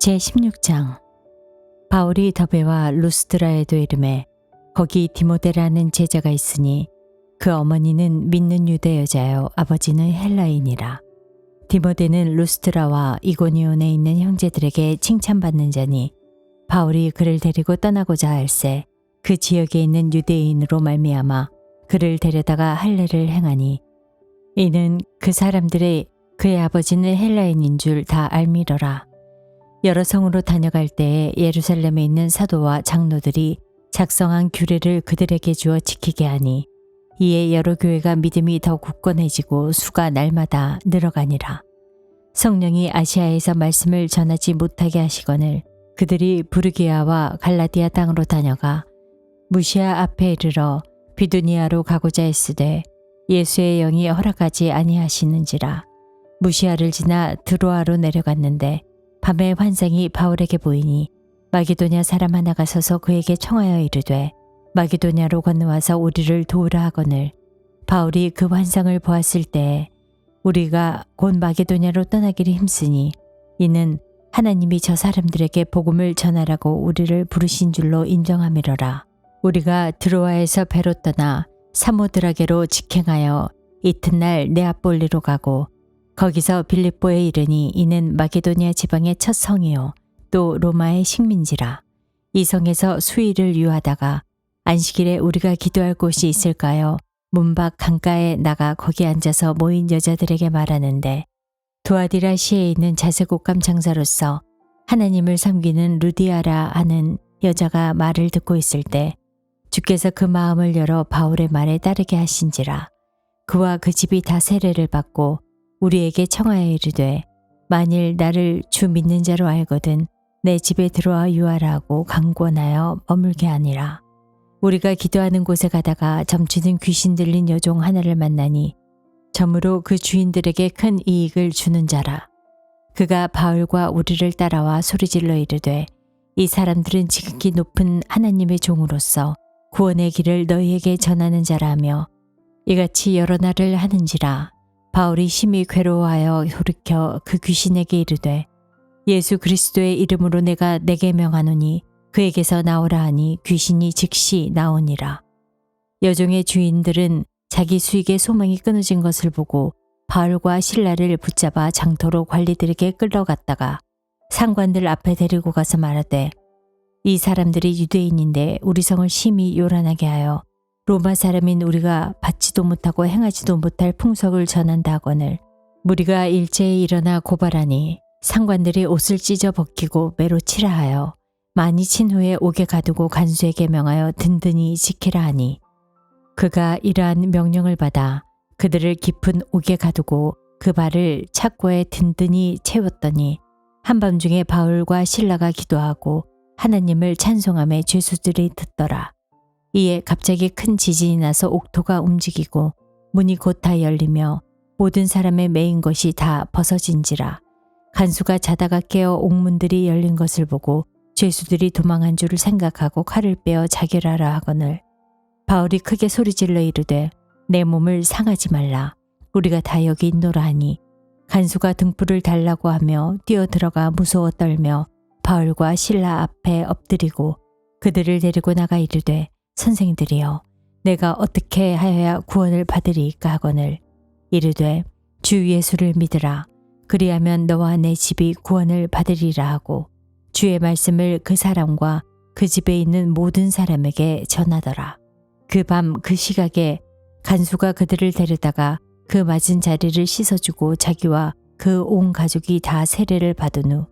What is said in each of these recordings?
제16장. 바울이 더베와 루스드라에도 이르매 거기 디모데라는 제자가 있으니 그 어머니는 믿는 유대 여자요 아버지는 헬라인이라. 디모데는 루스드라와 이고니온에 있는 형제들에게 칭찬받는 자니 바울이 그를 데리고 떠나고자 할새 그 지역에 있는 유대인으로 말미암아 그를 데려다가 할례를 행하니 이는 그 사람들의 그의 아버지는 헬라인인 줄 다 알미러라. 여러 성으로 다녀갈 때에 예루살렘에 있는 사도와 장로들이 작성한 규례를 그들에게 주어 지키게 하니 이에 여러 교회가 믿음이 더 굳건해지고 수가 날마다 늘어가니라. 성령이 아시아에서 말씀을 전하지 못하게 하시거늘 그들이 부르기아와 갈라디아 땅으로 다녀가 무시아 앞에 이르러 비두니아로 가고자 했으되 예수의 영이 허락하지 아니하시는지라. 무시아를 지나 드로아로 내려갔는데 밤에 환상이 바울에게 보이니 마게도냐 사람 하나가 서서 그에게 청하여 이르되 마게도냐로 건너와서 우리를 도우라 하거늘 바울이 그 환상을 보았을 때에 우리가 곧 마게도냐로 떠나기를 힘쓰니 이는 하나님이 저 사람들에게 복음을 전하라고 우리를 부르신 줄로 인정함이러라. 우리가 드로아에서 배로 떠나 사모드라게로 직행하여 이튿날 네아폴리로 가고 거기서 빌립보에 이르니 이는 마게도냐 지방의 첫 성이요 또 로마의 식민지라. 이 성에서 수일을 유하다가 안식일에 우리가 기도할 곳이 있을까요? 문밖 강가에 나가 거기 앉아서 모인 여자들에게 말하는데 두아디라시에 있는 자색옷감 장사로서 하나님을 섬기는 루디아라 하는 여자가 말을 듣고 있을 때 주께서 그 마음을 열어 바울의 말에 따르게 하신지라. 그와 그 집이 다 세례를 받고 우리에게 청하여 이르되 만일 나를 주 믿는 자로 알거든 내 집에 들어와 유하라 하고 강권하여 머물게 하니라. 우리가 기도하는 곳에 가다가 점치는 귀신 들린 여종 하나를 만나니 점으로 그 주인들에게 큰 이익을 주는 자라. 그가 바울과 우리를 따라와 소리질러 이르되 이 사람들은 지극히 높은 하나님의 종으로서 구원의 길을 너희에게 전하는 자라며 이같이 여러 날을 하는지라. 바울이 심히 괴로워하여 돌이켜 그 귀신에게 이르되 예수 그리스도의 이름으로 내가 내게 명하노니 그에게서 나오라 하니 귀신이 즉시 나오니라. 여종의 주인들은 자기 수익의 소망이 끊어진 것을 보고 바울과 실라를 붙잡아 장터로 관리들에게 끌러갔다가 상관들 앞에 데리고 가서 말하되 이 사람들이 유대인인데 우리 성을 심히 요란하게 하여 로마 사람인 우리가 받지도 못하고 행하지도 못할 풍속을 전한다 하거늘 무리가 일제히 일어나 고발하니 상관들이 옷을 찢어 벗기고 매로 치라 하여 많이 친 후에 옥에 가두고 간수에게 명하여 든든히 지키라 하니 그가 이러한 명령을 받아 그들을 깊은 옥에 가두고 그 발을 착고에 든든히 채웠더니 한밤중에 바울과 실라가 기도하고 하나님을 찬송하며 죄수들이 듣더라. 이에 갑자기 큰 지진이 나서 옥토가 움직이고 문이 곧 다 열리며 모든 사람의 매인 것이 다 벗어진지라. 간수가 자다가 깨어 옥문들이 열린 것을 보고 죄수들이 도망한 줄을 생각하고 칼을 빼어 자결하라 하거늘 바울이 크게 소리질러 이르되 내 몸을 상하지 말라. 우리가 다 여기 있노라 하니 간수가 등불을 달라고 하며 뛰어들어가 무서워 떨며 바울과 실라 앞에 엎드리고 그들을 데리고 나가 이르되 선생들이여 내가 어떻게 하여야 구원을 받으리이까 하거늘 이르되 주 예수를 믿으라. 그리하면 너와 내 집이 구원을 받으리라 하고 주의 말씀을 그 사람과 그 집에 있는 모든 사람에게 전하더라. 그 밤 그 시각에 간수가 그들을 데려다가 그 맞은 자리를 씻어주고 자기와 그 온 가족이 다 세례를 받은 후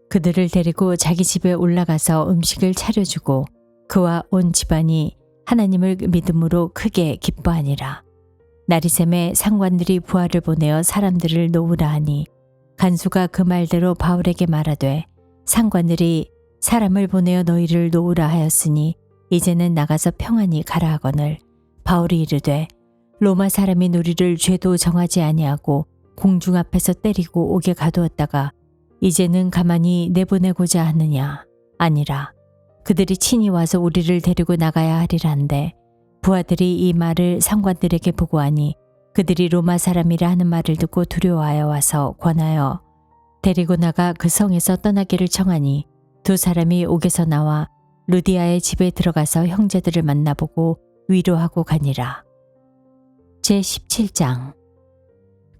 그들을 데리고 자기 집에 올라가서 음식을 차려주고 그와 온 집안이 하나님을 믿음으로 크게 기뻐하니라. 나리샘에 상관들이 부하를 보내어 사람들을 놓으라 하니 간수가 그 말대로 바울에게 말하되 상관들이 사람을 보내어 너희를 놓으라 하였으니 이제는 나가서 평안히 가라 하거늘 바울이 이르되 로마 사람인 우리를 죄도 정하지 아니하고 공중 앞에서 때리고 옥에 가두었다가 이제는 가만히 내보내고자 하느냐. 아니라 그들이 친히 와서 우리를 데리고 나가야 하리란데 부하들이 이 말을 상관들에게 보고하니 그들이 로마 사람이라 하는 말을 듣고 두려워하여 와서 권하여 데리고 나가 그 성에서 떠나기를 청하니 두 사람이 옥에서 나와 루디아의 집에 들어가서 형제들을 만나보고 위로하고 가니라. 제17장.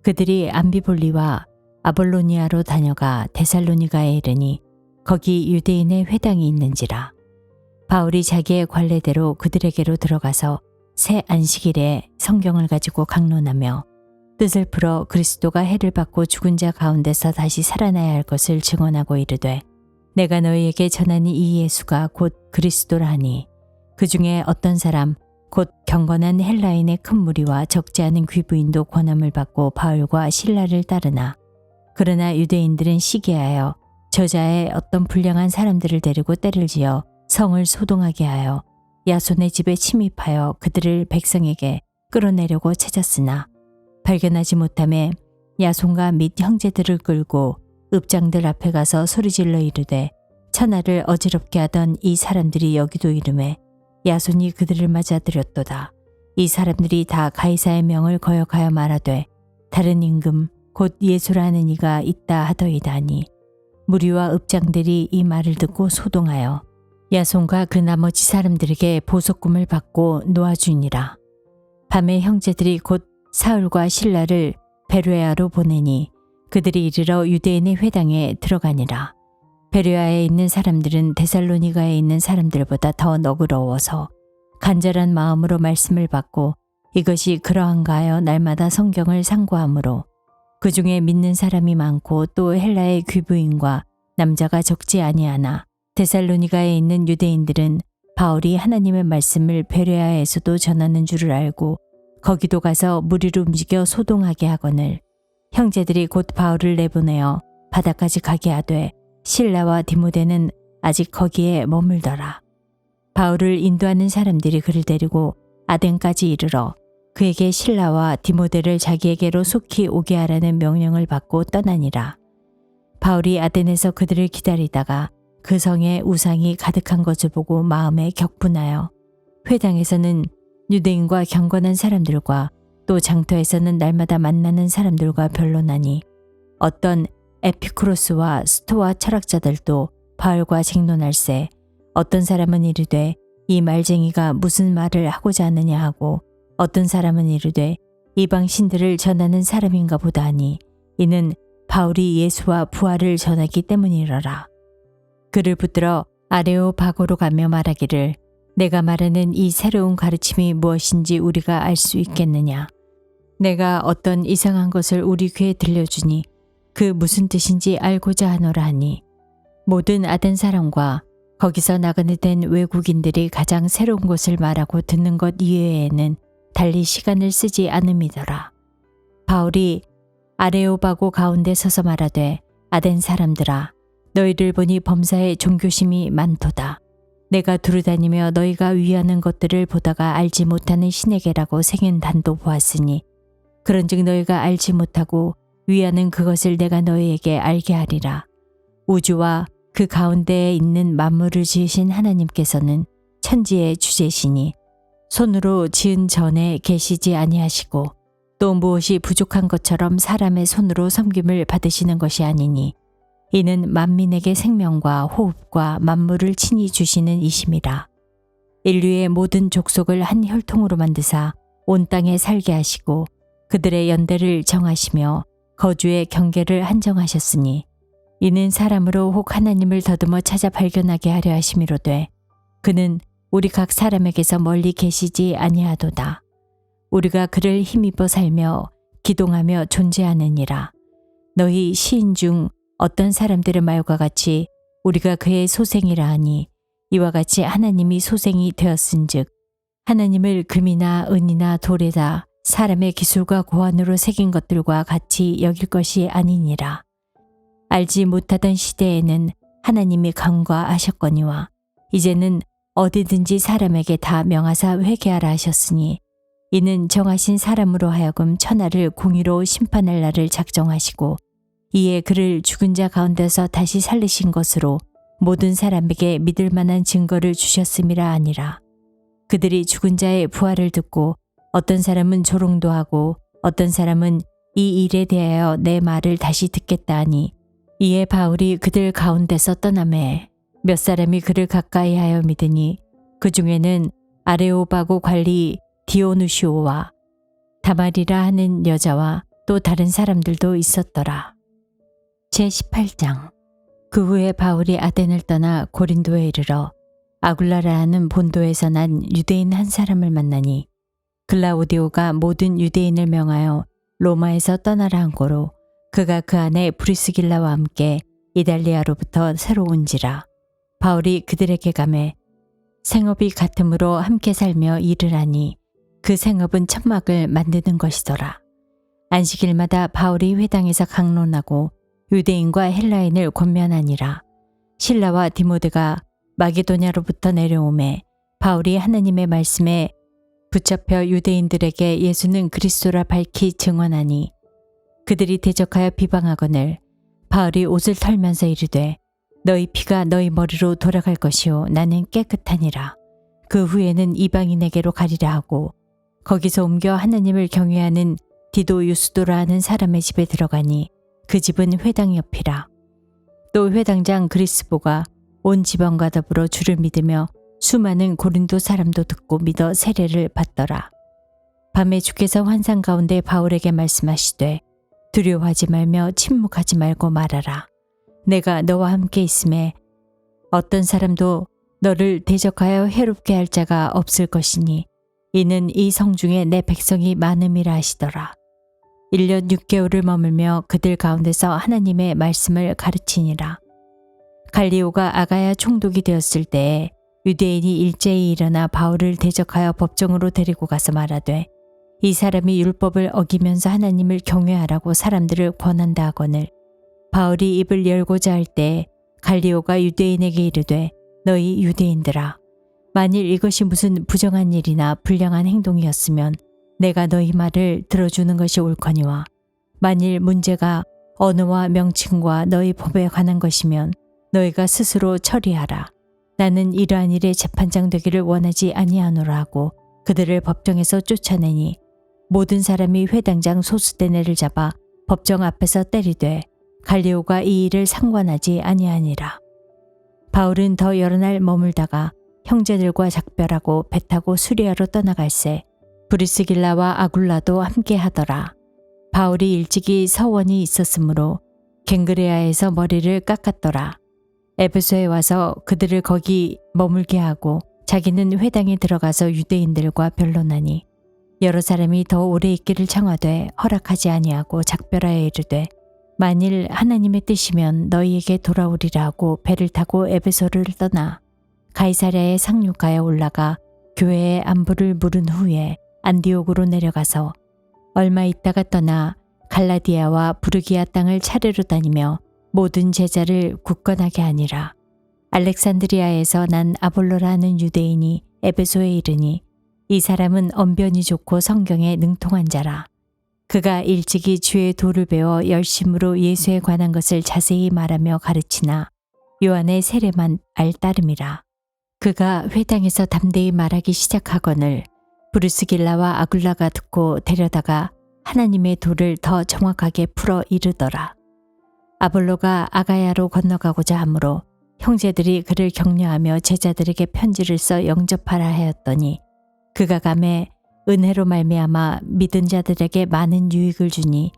그들이 암비볼리와 아볼로니아로 다녀가 데살로니가에 이르니 거기 유대인의 회당이 있는지라. 바울이 자기의 관례대로 그들에게로 들어가서 새 안식일에 성경을 가지고 강론하며 뜻을 풀어 그리스도가 해를 받고 죽은 자 가운데서 다시 살아나야 할 것을 증언하고 이르되 내가 너희에게 전하니 이 예수가 곧 그리스도라 하니 그 중에 어떤 사람 곧 경건한 헬라인의 큰 무리와 적지 않은 귀부인도 권함을 받고 바울과 실라를 따르나 그러나 유대인들은 시기하여 저자의 어떤 불량한 사람들을 데리고 때를 지어 성을 소동하게 하여 야손의 집에 침입하여 그들을 백성에게 끌어내려고 찾았으나 발견하지 못하매 야손과 및 형제들을 끌고 읍장들 앞에 가서 소리질러 이르되 천하를 어지럽게 하던 이 사람들이 여기도 이르매 야손이 그들을 맞아들였도다. 이 사람들이 다 가이사의 명을 거역하여 말하되 다른 임금 곧 예수라는 이가 있다 하더이다 하니 무리와 읍장들이 이 말을 듣고 소동하여 야손과 그 나머지 사람들에게 보석금을 받고 놓아주니라. 밤에 형제들이 곧 사울과 실라를 베르야로 보내니 그들이 이르러 유대인의 회당에 들어가니라. 베르야에 있는 사람들은 데살로니가에 있는 사람들보다 더 너그러워서 간절한 마음으로 말씀을 받고 이것이 그러한가 하여 날마다 성경을 상고하므로 그 중에 믿는 사람이 많고 또 헬라의 귀부인과 남자가 적지 아니하나 데살로니가에 있는 유대인들은 바울이 하나님의 말씀을 베레아에서도 전하는 줄을 알고 거기도 가서 무리로 움직여 소동하게 하거늘 형제들이 곧 바울을 내보내어 바다까지 가게 하되 실라와 디모데는 아직 거기에 머물더라. 바울을 인도하는 사람들이 그를 데리고 아덴까지 이르러 그에게 실라와 디모데를 자기에게로 속히 오게 하라는 명령을 받고 떠나니라. 바울이 아덴에서 그들을 기다리다가 그 성에 우상이 가득한 것을 보고 마음에 격분하여 회당에서는 유대인과 경건한 사람들과 또 장터에서는 날마다 만나는 사람들과 변론하니 어떤 에피쿠로스와 스토아 철학자들도 바울과 쟁론할세 어떤 사람은 이르되 이 말쟁이가 무슨 말을 하고자 하느냐 하고 어떤 사람은 이르되 이방 신들을 전하는 사람인가 보다 하니 이는 바울이 예수와 부활을 전하기 때문이러라. 그를 붙들어 아레오바고로 가며 말하기를 내가 말하는 이 새로운 가르침이 무엇인지 우리가 알 수 있겠느냐. 내가 어떤 이상한 것을 우리 귀에 들려주니 그 무슨 뜻인지 알고자 하노라 하니 모든 아덴 사람과 거기서 나그네 된 외국인들이 가장 새로운 것을 말하고 듣는 것 이외에는 달리 시간을 쓰지 않음이더라. 바울이 아레오바고 가운데 서서 말하되 아덴 사람들아 너희를 보니 범사에 종교심이 많도다. 내가 두루다니며 너희가 위하는 것들을 보다가 알지 못하는 신에게라고 생긴 단도 보았으니 그런즉 너희가 알지 못하고 위하는 그것을 내가 너희에게 알게 하리라. 우주와 그 가운데에 있는 만물을 지으신 하나님께서는 천지의 주제시니 손으로 지은 전에 계시지 아니하시고 또 무엇이 부족한 것처럼 사람의 손으로 섬김을 받으시는 것이 아니니 이는 만민에게 생명과 호흡과 만물을 친히 주시는 이심이라. 인류의 모든 족속을 한 혈통으로 만드사 온 땅에 살게 하시고 그들의 연대를 정하시며 거주의 경계를 한정하셨으니 이는 사람으로 혹 하나님을 더듬어 찾아 발견하게 하려 하심이로되 그는 우리 각 사람에게서 멀리 계시지 아니하도다. 우리가 그를 힘입어 살며 기동하며 존재하느니라. 너희 시인 중 어떤 사람들의 말과 같이 우리가 그의 소생이라 하니 이와 같이 하나님이 소생이 되었은즉 하나님을 금이나 은이나 돌에다 사람의 기술과 고안으로 새긴 것들과 같이 여길 것이 아니니라. 알지 못하던 시대에는 하나님이 간과하셨거니와 이제는 어디든지 사람에게 다 명하사 회개하라 하셨으니 이는 정하신 사람으로 하여금 천하를 공의로 심판할 날을 작정하시고 이에 그를 죽은 자 가운데서 다시 살리신 것으로 모든 사람에게 믿을 만한 증거를 주셨음이라 아니라. 그들이 죽은 자의 부활을 듣고 어떤 사람은 조롱도 하고 어떤 사람은 이 일에 대하여 내 말을 다시 듣겠다 하니 이에 바울이 그들 가운데서 떠나매 몇 사람이 그를 가까이하여 믿으니 그 중에는 아레오바고 관리 디오누시오와 다말이라 하는 여자와 또 다른 사람들도 있었더라. 제18장. 그 후에 바울이 아덴을 떠나 고린도에 이르러 아굴라라 하는 본도에서 난 유대인 한 사람을 만나니 글라우디오가 모든 유대인을 명하여 로마에서 떠나라 한 고로 그가 그 안에 브리스길라와 함께 이달리아로부터 새로 온지라. 바울이 그들에게 가매 생업이 같으므로 함께 살며 일을 하니 그 생업은 천막을 만드는 것이더라. 안식일마다 바울이 회당에서 강론하고 유대인과 헬라인을 권면하니라. 실라와 디모데가 마게도냐로부터 내려오매 바울이 하나님의 말씀에 붙잡혀 유대인들에게 예수는 그리스도라 밝히 증언하니 그들이 대적하여 비방하거늘 바울이 옷을 털면서 이르되 너희 피가 너희 머리로 돌아갈 것이요 나는 깨끗하니라. 그 후에는 이방인에게로 가리라 하고 거기서 옮겨 하나님을 경외하는 디도 유스도라 하는 사람의 집에 들어가니 그 집은 회당 옆이라. 또 회당장 그리스보가 온 지방과 더불어 주를 믿으며 수많은 고린도 사람도 듣고 믿어 세례를 받더라. 밤에 주께서 환상 가운데 바울에게 말씀하시되 두려워하지 말며 침묵하지 말고 말하라. 내가 너와 함께 있음에 어떤 사람도 너를 대적하여 해롭게 할 자가 없을 것이니 이는 이 성중에 내 백성이 많음이라 하시더라. 1년 6개월을 머물며 그들 가운데서 하나님의 말씀을 가르치니라. 갈리오가 아가야 총독이 되었을 때에 유대인이 일제히 일어나 바울을 대적하여 법정으로 데리고 가서 말하되 이 사람이 율법을 어기면서 하나님을 경외하라고 사람들을 권한다 하거늘 바울이 입을 열고자 할 때 갈리오가 유대인에게 이르되 너희 유대인들아 만일 이것이 무슨 부정한 일이나 불량한 행동이었으면 내가 너희 말을 들어주는 것이 옳거니와 만일 문제가 언어와 명칭과 너희 법에 관한 것이면 너희가 스스로 처리하라. 나는 이러한 일에 재판장 되기를 원하지 아니하노라 하고 그들을 법정에서 쫓아내니 모든 사람이 회당장 소수대네를 잡아 법정 앞에서 때리되 갈리오가 이 일을 상관하지 아니하니라. 바울은 더 여러 날 머물다가 형제들과 작별하고 배 타고 수리아로 떠나갈새 브리스길라와 아굴라도 함께 하더라. 바울이 일찍이 서원이 있었으므로 갱그레아에서 머리를 깎았더라. 에베소에 와서 그들을 거기 머물게 하고 자기는 회당에 들어가서 유대인들과 변론하니 여러 사람이 더 오래 있기를 청하되 허락하지 아니하고 작별하여 이르되 만일 하나님의 뜻이면 너희에게 돌아오리라 하고 배를 타고 에베소를 떠나 가이사랴에 상륙하여 올라가 교회의 안부를 물은 후에 안디옥으로 내려가서 얼마 있다가 떠나 갈라디아와 부르기아 땅을 차례로 다니며 모든 제자를 굳건하게 하니라. 알렉산드리아에서 난 아볼로라 하는 유대인이 에베소에 이르니 이 사람은 언변이 좋고 성경에 능통한 자라. 그가 일찍이 주의 도를 배워 열심으로 예수에 관한 것을 자세히 말하며 가르치나 요한의 세례만 알 따름이라. 그가 회당에서 담대히 말하기 시작하거늘 브루스길라와 아굴라가 듣고 데려다가 하나님의 도를 더 정확하게 풀어 이르더라. 아볼로가 아가야로 건너가고자 하므로 형제들이 그를 격려하며 제자들에게 편지를 써 영접하라 하였더니 그가 가매 은혜로 말미암아 믿은 자들에게 많은 유익을 주니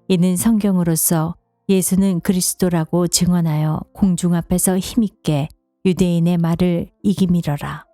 이는 성경으로서 예수는 그리스도라고 증언하여 공중 앞에서 힘있게 유대인의 말을 이기미러라.